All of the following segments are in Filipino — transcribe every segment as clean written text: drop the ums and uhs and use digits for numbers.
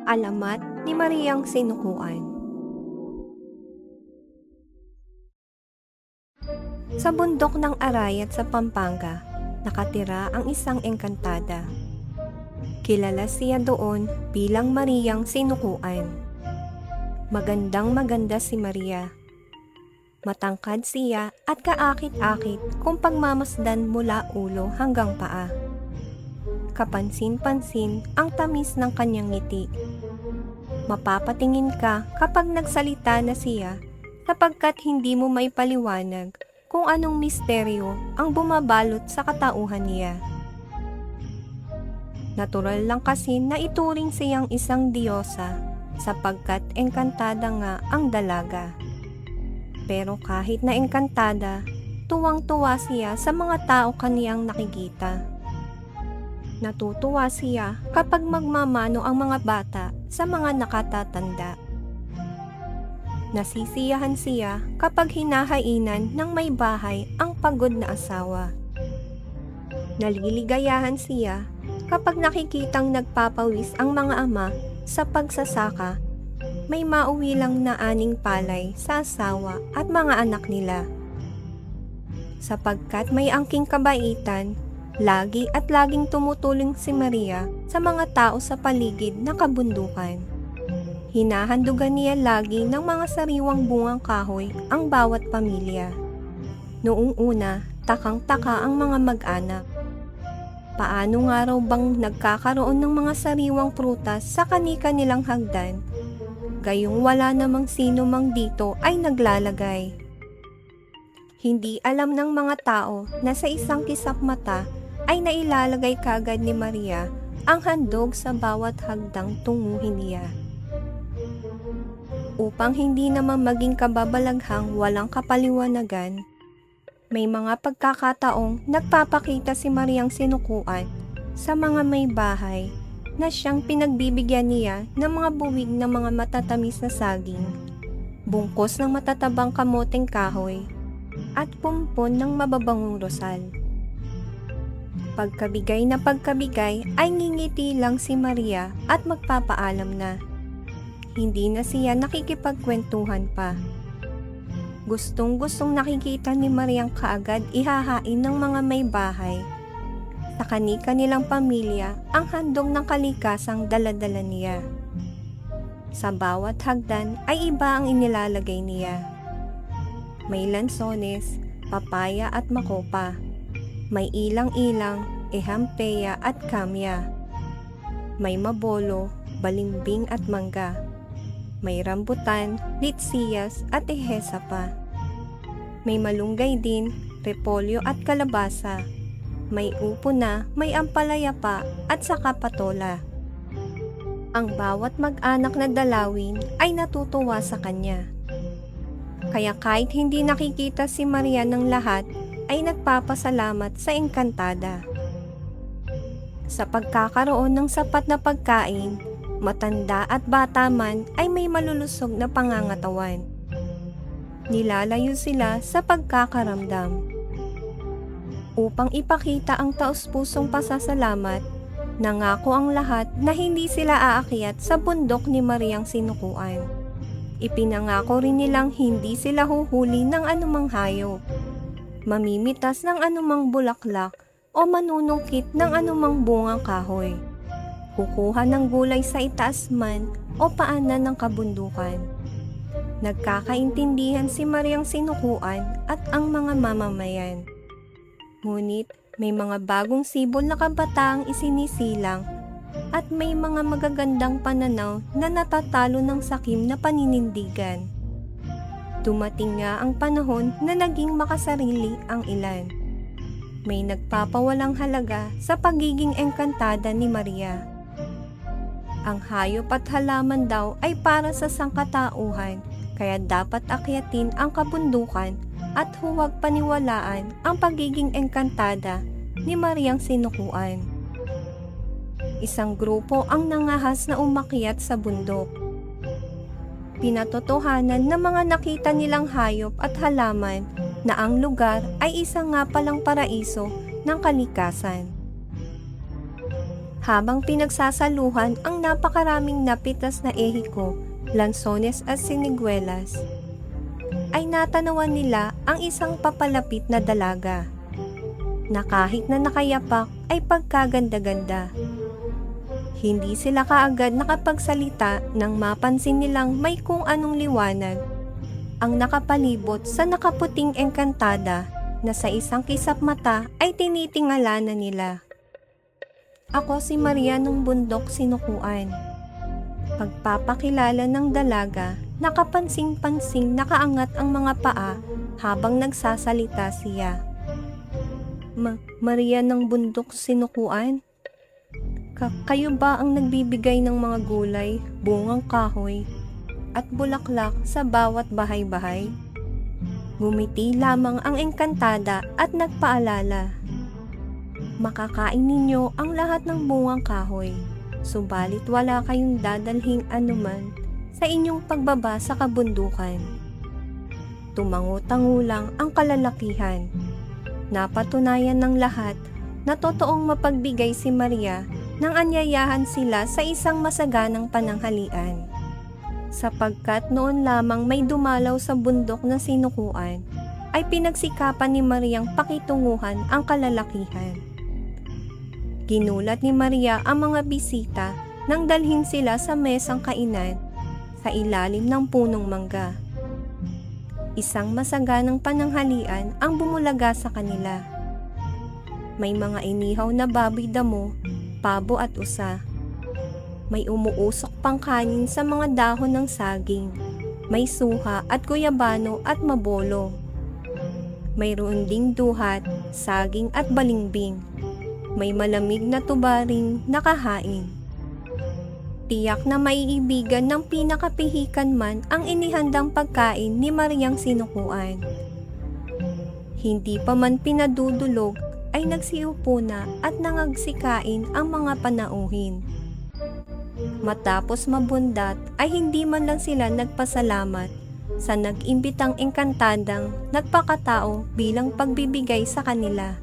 Alamat ni Mariang Sinukuan. Sa bundok ng Arayat sa Pampanga, nakatira ang isang engkantada. Kilala siya doon bilang Mariang Sinukuan. Magandang-maganda si Maria. Matangkad siya at kaakit-akit kung pagmamasdan mula ulo hanggang paa. Kapansin-pansin ang tamis ng kanyang ngiti. Mapapatingin ka kapag nagsalita na siya sapagkat hindi mo may paliwanag kung anong misteryo ang bumabalot sa katauhan niya. Natural lang kasi na ituring siyang isang diyosa sapagkat engkantada nga ang dalaga. Pero kahit na engkantada, tuwang-tuwa siya sa mga tao kaniyang nakikita. Natutuwa siya kapag magmamano ang mga bata sa mga nakatatanda. Nasisiyahan siya kapag hinahainan ng may bahay ang pagod na asawa. Naliligayahan siya kapag nakikitang nagpapawis ang mga ama sa pagsasaka. May mauwi lang na aning palay sa asawa at mga anak nila. Sapagkat may angking kabaitan, lagi at laging tumutulong si Maria sa mga tao sa paligid na kabundukan. Hinahandugan niya lagi ng mga sariwang bungang kahoy ang bawat pamilya. Noong una, takang-taka ang mga mag-anak. Paano nga raw bang nagkakaroon ng mga sariwang prutas sa kani-kanilang hagdan? Gayong wala namang sino mang dito ay naglalagay. Hindi alam ng mga tao na sa isang kisap mata ay nailalagay kagad ni Maria ang handog sa bawat hagdang tunguhin niya. Upang hindi naman maging kababalaghang walang kapaliwanagan, may mga pagkakataong nagpapakita si Mariang Sinukuan sa mga may bahay na siyang pinagbibigyan niya ng mga buwig na mga matatamis na saging, bungkos ng matatabang kamoteng kahoy, at pumpon ng mababangong rosal. Pagkabigay na pagkabigay ay ngingiti lang si Maria at magpapaalam na. Hindi na siya nakikipagkwentuhan pa. Gustong-gustong nakikita ni Mariang kaagad ihahain ng mga may bahay sa kani-kanilang pamilya ang handog ng kalikasang dala-dala niya. Sa bawat hagdan ay iba ang inilalagay niya. May lansones, papaya at makopa. May ilang-ilang, ehampeya at kamya. May mabolo, balimbing at mangga. May rambutan, litsiyas at ehesa pa. May malunggay din, repolyo at kalabasa. May upo na, may ampalaya pa at saka patola. Ang bawat mag-anak na dalawin ay natutuwa sa kanya. Kaya kahit hindi nakikita si Maria ng lahat, ay nagpapasalamat sa engkantada. Sa pagkakaroon ng sapat na pagkain, matanda at bata man ay may malulusog na pangangatawan. Nilalayo sila sa pagkakaramdam. Upang ipakita ang taos-pusong pasasalamat, nangako ang lahat na hindi sila aakyat sa bundok ni Mariang Sinukuan. Ipinangako rin nilang hindi sila huhuli ng anumang hayop, mamimitas ng anumang bulaklak o manunungkit ng anumang bungang kahoy, kukuha ng gulay sa itaas man o paanan ng kabundukan. Nagkakaintindihan si Mariang Sinukuan at ang mga mamamayan. Ngunit may mga bagong sibol na kabataang isinisilang at may mga magagandang pananaw na natatalo ng sakim na paninindigan. Dumating nga ang panahon na naging makasarili ang ilan. May nagpapawalang halaga sa pagiging engkantada ni Maria. Ang hayop at halaman daw ay para sa sangkatauhan, kaya dapat akyatin ang kabundukan at huwag paniwalaan ang pagiging engkantada ni Mariang Sinukuan. Isang grupo ang nangahas na umakyat sa bundok. Pinatotohanan ng mga nakita nilang hayop at halaman na ang lugar ay isa nga palang paraiso ng kalikasan. Habang pinagsasaluhan ang napakaraming napitas na ehiko, lansones at siniguelas, ay natanawan nila ang isang papalapit na dalaga na kahit na nakayapak ay pagkaganda-ganda. Hindi sila kaagad nakapagsalita nang mapansin nilang may kung anong liwanag ang nakapalibot sa nakaputing engkantada na sa isang kisap mata ay tinitingala na nila. Ako si Maria ng bundok sinukuan. Pagpapakilala ng dalaga, nakapansing-pansing nakaangat ang mga paa habang nagsasalita siya. Maria ng bundok sinukuan? Kayo ba ang nagbibigay ng mga gulay, bungang kahoy, at bulaklak sa bawat bahay-bahay? Ngumiti lamang ang engkantada at nagpaalala. Makakain ninyo ang lahat ng bungang kahoy, subalit wala kayong dadalhing anuman sa inyong pagbaba sa kabundukan. Tumango-tango lang ang kalalakihan. Napatunayan ng lahat na totoong mapagbigay si Maria nang anyayahan sila sa isang masaganang pananghalian. Sapagkat noon lamang may dumalaw sa bundok na sinukuan, ay pinagsikapan ni Mariang pakitunguhan ang kalalakihan. Ginulat ni Maria ang mga bisita nang dalhin sila sa mesang kainan sa ilalim ng punong mangga. Isang masaganang pananghalian ang bumulaga sa kanila. May mga inihaw na baboy damo, pabo at usa. May umuusok pang kanin sa mga dahon ng saging. May suha at guyabano at mabolo. Mayroon ding duhat, saging at balimbing. May malamig na tubaring nakahain. Tiyak na maiibigan ng pinakapihikan man ang inihandang pagkain ni Mariang sinukuan. Hindi pa man pinadudulog ay nagsiupo na at nangagsikain ang mga panauhin. Matapos mabundat ay hindi man lang sila nagpasalamat sa nag-imbitang engkantadang nagpakatao bilang pagbibigay sa kanila.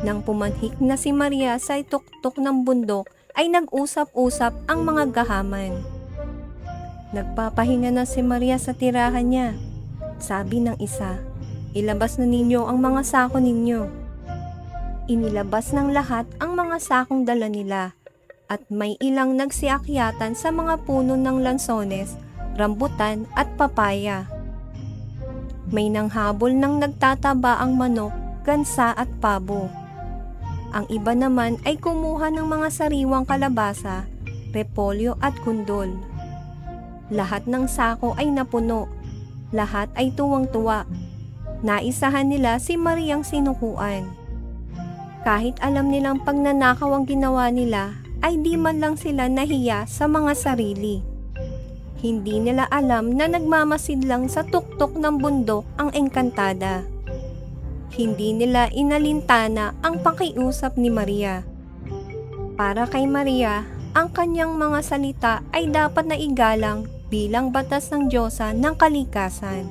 Nang pumanhik na si Maria sa tuktok ng bundok ay nag-usap-usap ang mga gahaman. Nagpapahinga na si Maria sa tirahan niya. Sabi ng isa, ilabas na ninyo ang mga sako ninyo. Inilabas ng lahat ang mga sakong dala nila at may ilang nagsiakyatan sa mga puno ng lansones, rambutan at papaya. May nanghabol ng nagtataba ang manok, gansa at pabo. Ang iba naman ay kumuha ng mga sariwang kalabasa, repolyo at kundol. Lahat ng sako ay napuno. Lahat ay tuwang-tuwa. Naisahan nila si Mariang sinukuan. Kahit alam nilang pagnanakaw ang ginawa nila, ay di man lang sila nahiya sa mga sarili. Hindi nila alam na nagmamasid lang sa tuktok ng bundok ang engkantada. Hindi nila inalintana ang pakiusap ni Maria. Para kay Maria, ang kanyang mga salita ay dapat na igalang bilang batas ng Diyosa ng kalikasan.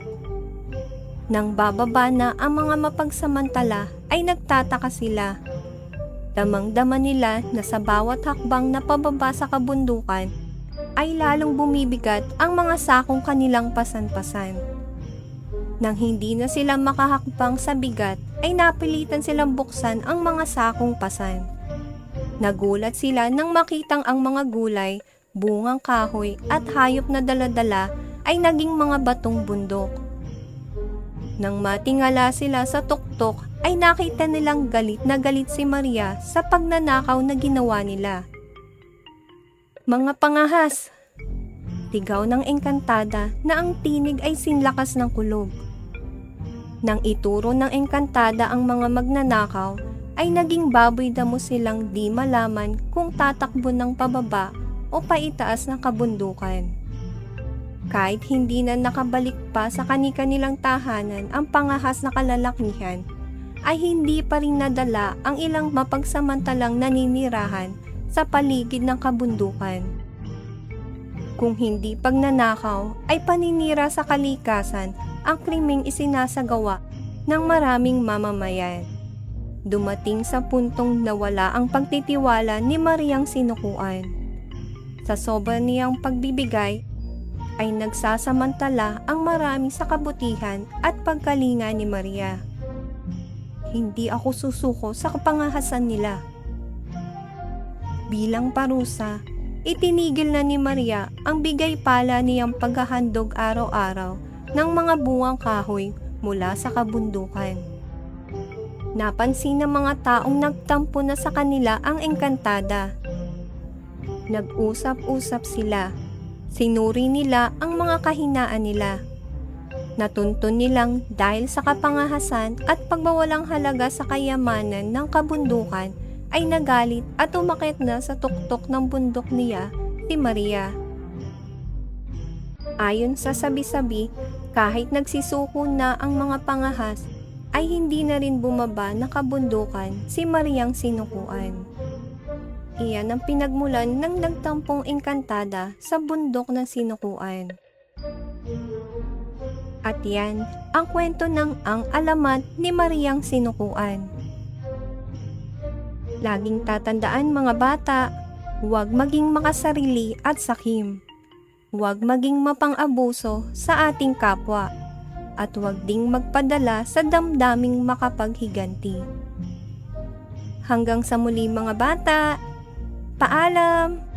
Nang bababa na ang mga mapagsamantala ay nagtataka sila. Damang-dama nila na sa bawat hakbang na pababa sa kabundukan ay lalong bumibigat ang mga sakong kanilang pasan-pasan. Nang hindi na sila makahakbang sa bigat ay napilitan silang buksan ang mga sakong pasan. Nagulat sila nang makitang ang mga gulay, bungang kahoy at hayop na dala-dala ay naging mga batong bundok. Nang matingala sila sa tuktok ay nakita nilang galit na galit si Maria sa pagnanakaw na ginawa nila. Mga pangahas! Tigaw ng engkantada na ang tinig ay sinlakas ng kulog. Nang ituro ng engkantada ang mga magnanakaw ay naging baboy damo silang di malaman kung tatakbo ng pababa o paitaas ng kabundukan. Kahit hindi na nakabalik pa sa kani-kanilang tahanan ang pangahas na kalalakihan, ay hindi pa rin nadala ang ilang mapagsamantalang naninirahan sa paligid ng kabundukan. Kung hindi pagnanakaw, ay paninira sa kalikasan ang krimeng isinasagawa ng maraming mamamayan. Dumating sa puntong nawala ang pagtitiwala ni Mariang sinukuan. Sa sobra niyang pagbibigay, ay nagsasamantala ang marami sa kabutihan at pagkalinga ni Maria. Hindi ako susuko sa kapangahasan nila. Bilang parusa, itinigil na ni Maria ang bigay pala niyang paghahandog araw-araw ng mga bungang kahoy mula sa kabundukan. Napansin ng mga taong nagtampo na sa kanila ang engkantada. Nag-usap-usap sila. Sinuri nila ang mga kahinaan nila. Natuntun nilang dahil sa kapangahasan at pagbawalang halaga sa kayamanan ng kabundukan ay nagalit at umakyat na sa tuktok ng bundok niya si Maria. Ayon sa sabi-sabi, kahit nagsisuko na ang mga pangahas, ay hindi na rin bumaba na kabundukan si Mariang sinukuan. Iyan ang pinagmulan ng nagtampong engkantada sa bundok ng sinukuan. At yan ang kwento ng ang alamat ni Mariang sinukuan. Laging tatandaan mga bata, huwag maging makasarili at sakim. Huwag maging mapang-abuso sa ating kapwa. At huwag ding magpadala sa damdaming makapaghiganti. Hanggang sa muli mga bata, paalam!